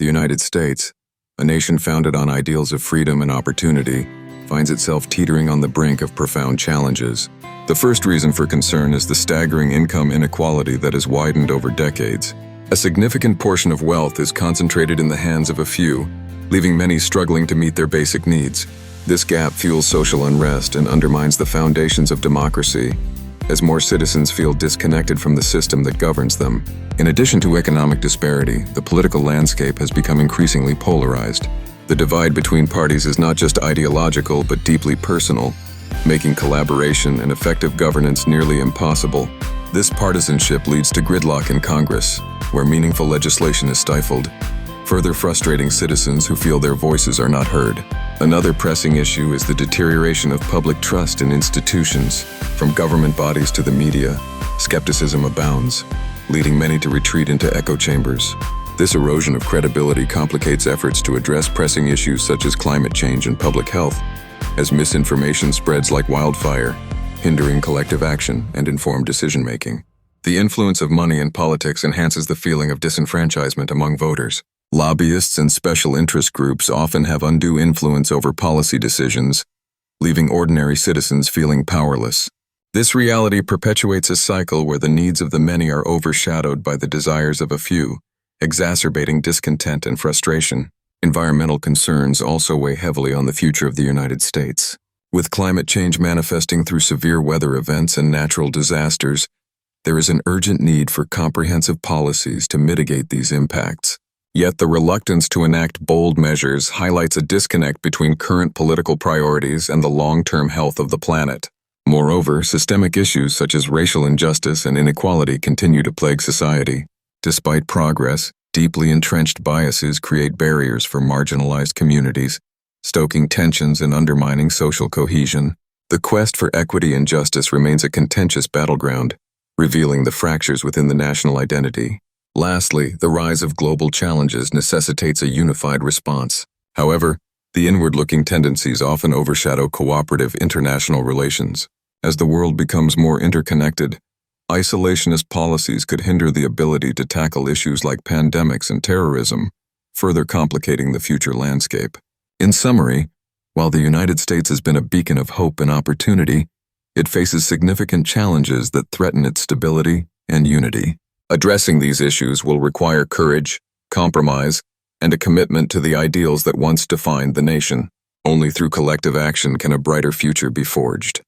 The United States, a nation founded on ideals of freedom and opportunity, finds itself teetering on the brink of profound challenges. The first reason for concern is the staggering income inequality that has widened over decades. A significant portion of wealth is concentrated in the hands of a few, leaving many struggling to meet their basic needs. This gap fuels social unrest and undermines the foundations of democracy, as more citizens feel disconnected from the system that governs them. In addition to economic disparity, the political landscape has become increasingly polarized. The divide between parties is not just ideological but deeply personal, making collaboration and effective governance nearly impossible. This partisanship leads to gridlock in Congress, where meaningful legislation is stifled, further frustrating citizens who feel their voices are not heard. Another pressing issue is the deterioration of public trust in institutions. From government bodies to the media, skepticism abounds, leading many to retreat into echo chambers. This erosion of credibility complicates efforts to address pressing issues such as climate change and public health, as misinformation spreads like wildfire, hindering collective action and informed decision-making. The influence of money in politics enhances the feeling of disenfranchisement among voters. Lobbyists and special interest groups often have undue influence over policy decisions, leaving ordinary citizens feeling powerless. This reality perpetuates a cycle where the needs of the many are overshadowed by the desires of a few, exacerbating discontent and frustration. Environmental concerns also weigh heavily on the future of the United States. With climate change manifesting through severe weather events and natural disasters, there is an urgent need for comprehensive policies to mitigate these impacts. Yet the reluctance to enact bold measures highlights a disconnect between current political priorities and the long-term health of the planet. Moreover, systemic issues such as racial injustice and inequality continue to plague society. Despite progress, deeply entrenched biases create barriers for marginalized communities, stoking tensions and undermining social cohesion. The quest for equity and justice remains a contentious battleground, revealing the fractures within the national identity. Lastly, the rise of global challenges necessitates a unified response. However, the inward-looking tendencies often overshadow cooperative international relations. As the world becomes more interconnected, isolationist policies could hinder the ability to tackle issues like pandemics and terrorism, further complicating the future landscape. In summary, while the United States has been a beacon of hope and opportunity, it faces significant challenges that threaten its stability and unity. Addressing these issues will require courage, compromise, and a commitment to the ideals that once defined the nation. Only through collective action can a brighter future be forged.